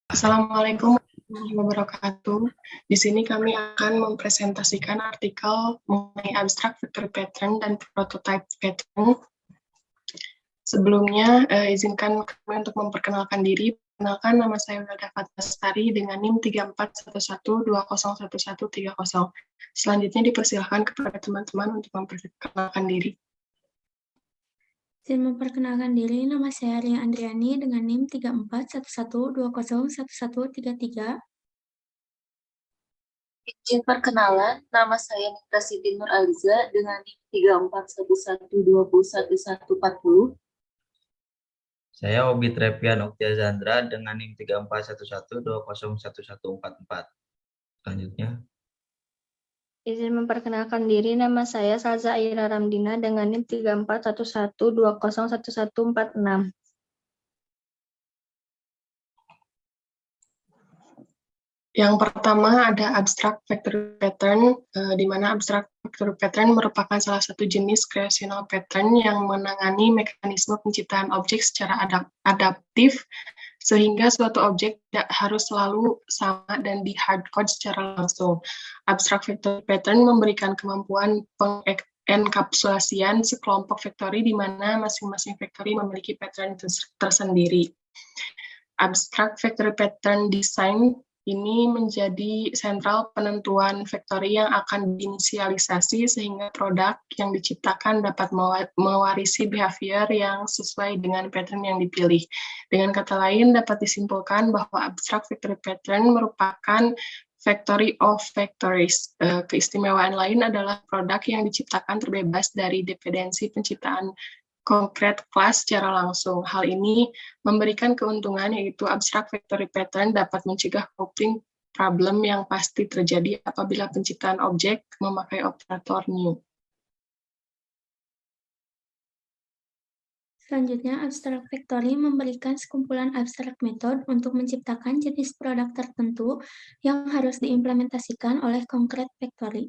Assalamualaikum warahmatullahi wabarakatuh. Di sini kami akan mempresentasikan artikel mengenai abstract vector pattern dan prototype pattern. Sebelumnya, izinkan kami untuk memperkenalkan diri. Perkenalkan, nama saya Wilda Fatastari dengan NIM 3411201130. Selanjutnya dipersilakan kepada teman-teman untuk memperkenalkan diri. Izin memperkenalkan diri, nama saya Ria Andriani dengan NIM 3411201133. Izin perkenalan, nama saya Nita Siti Nur Aliza dengan NIM 3411201140. Saya Obi Trepian Oktia Zandra dengan NIM 3411201144. Selanjutnya. Izin memperkenalkan diri, nama saya Salza Aira Ramdina dengan NIM 3411201146. Yang pertama ada abstract vector pattern, di mana abstract vector pattern merupakan salah satu jenis creational pattern yang menangani mekanisme penciptaan objek secara adaptif, sehingga suatu objek tidak harus selalu sama dan di hardcode secara langsung. Abstract vector pattern memberikan kemampuan pengenkapsulasian sekelompok vektori di mana masing-masing vektori memiliki pattern tersendiri. Abstract vector pattern design ini menjadi sentral penentuan vektori yang akan diinisialisasi sehingga produk yang diciptakan dapat mewarisi behavior yang sesuai dengan pattern yang dipilih. Dengan kata lain, dapat disimpulkan bahwa abstract vector pattern merupakan factory of factories. Keistimewaan lain adalah produk yang diciptakan terbebas dari dependensi penciptaan konkret kelas secara langsung. Hal ini memberikan keuntungan yaitu abstract vectory pattern dapat mencegah coping problem yang pasti terjadi apabila penciptaan objek memakai operator new. Selanjutnya, abstract factory memberikan sekumpulan abstract method untuk menciptakan jenis produk tertentu yang harus diimplementasikan oleh concrete factory.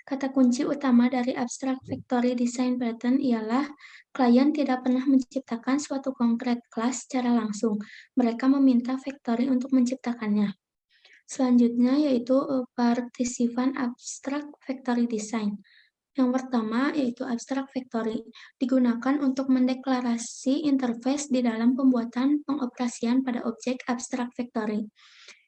Kata kunci utama dari abstract factory design pattern ialah klien tidak pernah menciptakan suatu concrete class secara langsung. Mereka meminta factory untuk menciptakannya. Selanjutnya yaitu partisipan abstract factory design. Yang pertama yaitu abstract factory, digunakan untuk mendeklarasi interface di dalam pembuatan pengoperasian pada objek abstract factory.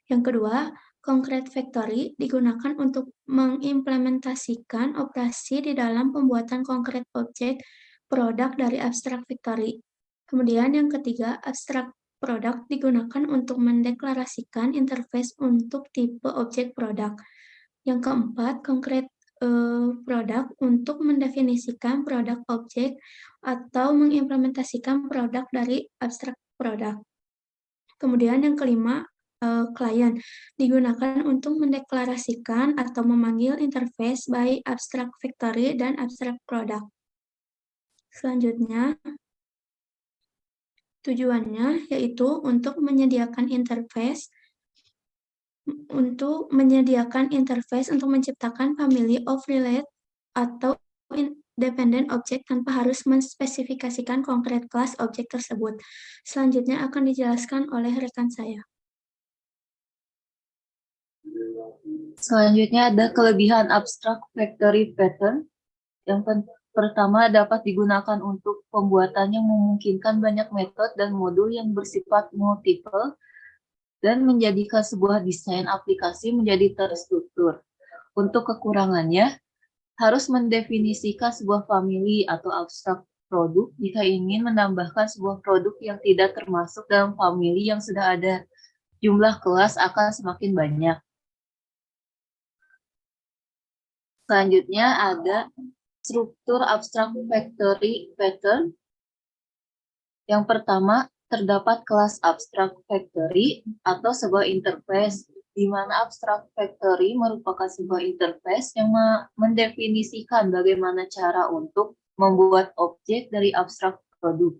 Yang kedua, concrete factory digunakan untuk mengimplementasikan operasi di dalam pembuatan konkret objek produk dari abstract factory. Kemudian yang ketiga, abstract produk digunakan untuk mendeklarasikan interface untuk tipe objek produk. Yang keempat, concrete produk untuk mendefinisikan produk objek atau mengimplementasikan produk dari abstract produk. Kemudian yang kelima, klien digunakan untuk mendeklarasikan atau memanggil interface by abstract factory dan abstract product. Selanjutnya, tujuannya yaitu untuk menyediakan interface untuk menciptakan family of related atau independent object tanpa harus menspesifikasikan konkret kelas objek tersebut. Selanjutnya akan dijelaskan oleh rekan saya. Selanjutnya ada kelebihan abstract factory pattern. Yang pertama dapat digunakan untuk pembuatan yang memungkinkan banyak metode dan modul yang bersifat multiple dan menjadikan sebuah desain aplikasi menjadi terstruktur. Untuk kekurangannya, harus mendefinisikan sebuah family atau abstrak produk jika ingin menambahkan sebuah produk yang tidak termasuk dalam family yang sudah ada. Jumlah kelas akan semakin banyak. Selanjutnya ada struktur abstract factory pattern. Yang pertama, terdapat kelas abstract factory atau sebuah interface, di mana abstract factory merupakan sebuah interface yang mendefinisikan bagaimana cara untuk membuat objek dari abstract produk.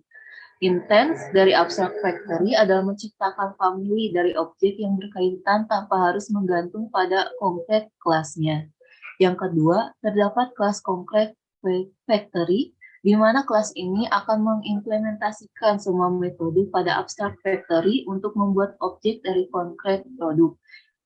Intens dari abstract factory adalah menciptakan family dari objek yang berkaitan tanpa harus menggantung pada konkret kelasnya. Yang kedua, terdapat kelas concrete factory di mana kelas ini akan mengimplementasikan semua metode pada abstract factory untuk membuat objek dari konkret produk.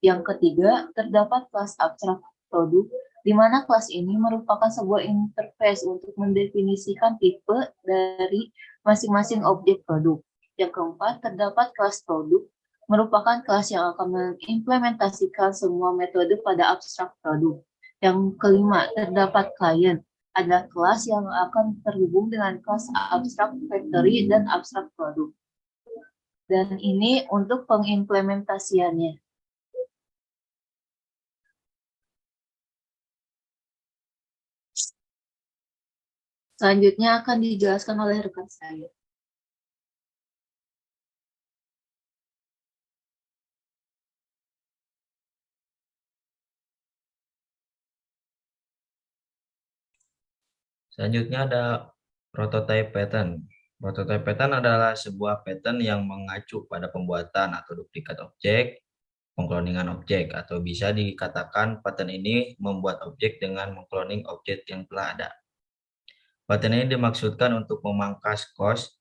Yang ketiga, terdapat kelas abstrak produk, di mana kelas ini merupakan sebuah interface untuk mendefinisikan tipe dari masing-masing objek produk. Yang keempat, terdapat kelas produk, merupakan kelas yang akan mengimplementasikan semua metode pada abstrak produk. Yang kelima, terdapat klien, adalah kelas yang akan terhubung dengan kelas abstrak factory dan abstrak produk. Dan ini untuk pengimplementasiannya. Selanjutnya akan dijelaskan oleh rekan saya. Selanjutnya ada prototype pattern. Prototype pattern adalah sebuah pattern yang mengacu pada pembuatan atau duplikat objek, pengkloningan objek, atau bisa dikatakan pattern ini membuat objek dengan mengkloning objek yang telah ada. Pattern ini dimaksudkan untuk memangkas cost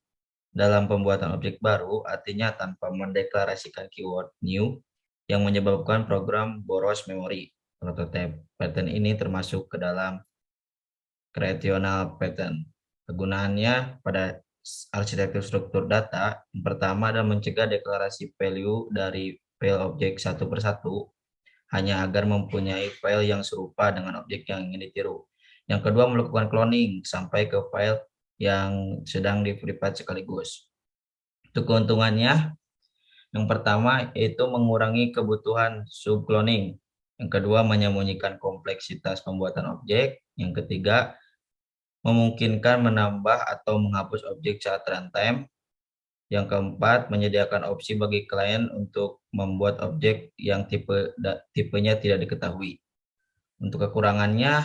dalam pembuatan objek baru, artinya tanpa mendeklarasikan keyword new yang menyebabkan program boros memori. Prototype pattern ini termasuk ke dalam creational pattern. Kegunaannya pada arsitektur struktur data, yang pertama adalah mencegah deklarasi value dari file objek satu persatu, hanya agar mempunyai file yang serupa dengan objek yang ingin ditiru. Yang kedua, melakukan cloning sampai ke file yang sedang di-prepared sekaligus. Untuk keuntungannya, yang pertama yaitu mengurangi kebutuhan subcloning. Yang kedua, menyembunyikan kompleksitas pembuatan objek. Yang ketiga, memungkinkan menambah atau menghapus objek saat runtime. Yang keempat, menyediakan opsi bagi klien untuk membuat objek yang tipenya tidak diketahui. Untuk kekurangannya,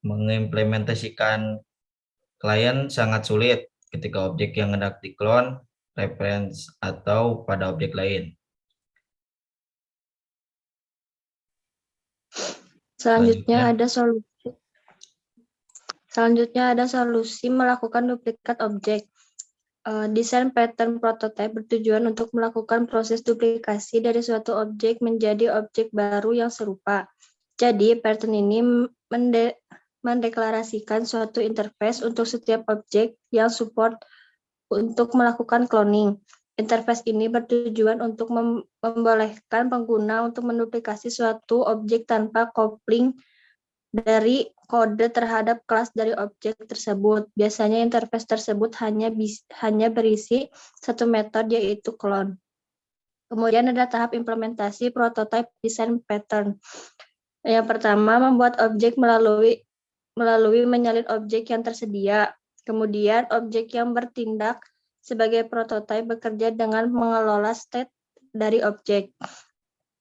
mengimplementasikan klien sangat sulit ketika objek yang hendak diklon, reference, atau pada objek lain. Selanjutnya ada solusi melakukan duplikat objek. Desain pattern prototype bertujuan untuk melakukan proses duplikasi dari suatu objek menjadi objek baru yang serupa. Jadi, pattern ini mendeklarasikan suatu interface untuk setiap objek yang support untuk melakukan cloning. Interface ini bertujuan untuk membolehkan pengguna untuk menduplikasi suatu objek tanpa coupling dari kode terhadap kelas dari objek tersebut. Biasanya interface tersebut hanya berisi satu metode, yaitu clone. Kemudian ada tahap implementasi prototype design pattern. Yang pertama, membuat objek melalui menyalin objek yang tersedia. Kemudian objek yang bertindak sebagai prototype bekerja dengan mengelola state dari objek.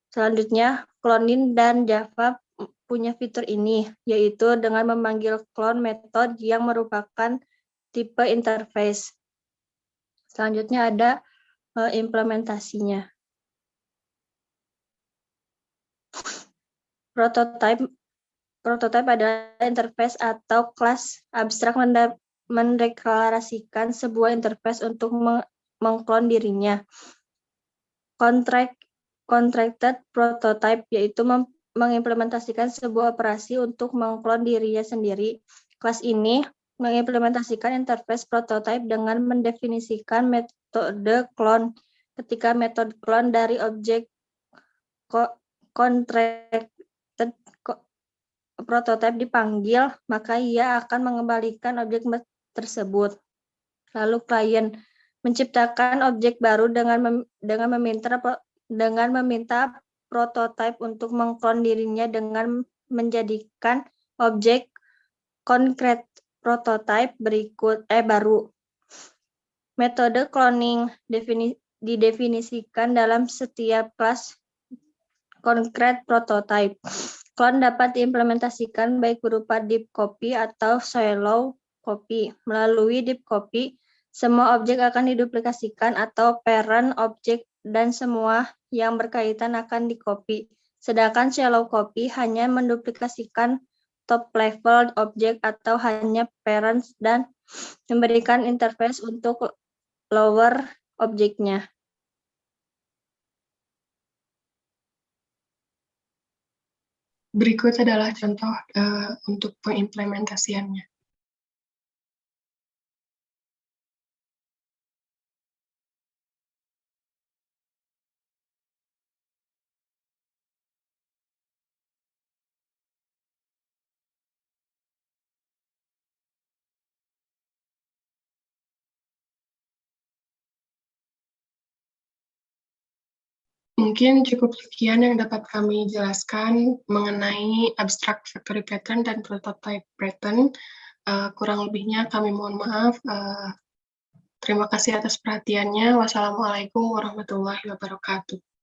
Selanjutnya, cloning dan Java punya fitur ini, yaitu dengan memanggil clone method yang merupakan tipe interface. Selanjutnya ada implementasinya. Prototype adalah interface atau kelas abstrak mendeklarasikan sebuah interface untuk mengklon dirinya. Contracted prototype yaitu mengimplementasikan sebuah operasi untuk mengklon dirinya sendiri. Kelas ini mengimplementasikan interface prototype dengan mendefinisikan metode clone. Ketika metode clone dari objek contracted prototype dipanggil, maka ia akan mengembalikan objek tersebut. Lalu klien menciptakan objek baru dengan meminta prototype untuk mengklon dirinya dengan menjadikan objek concrete prototype baru. Metode cloning didefinisikan dalam setiap kelas concrete prototype. Clone dapat diimplementasikan baik berupa deep copy atau shallow copy. Melalui deep copy, semua objek akan diduplikasikan atau parent objek dan semua yang berkaitan akan di-copy. Sedangkan shallow copy hanya menduplikasikan top level objek atau hanya parents dan memberikan interface untuk lower objeknya. Berikut adalah contoh untuk pengimplementasiannya. Mungkin cukup sekian yang dapat kami jelaskan mengenai abstract factory pattern dan prototype pattern. Kurang lebihnya kami mohon maaf. Terima kasih atas perhatiannya. Wassalamualaikum warahmatullahi wabarakatuh.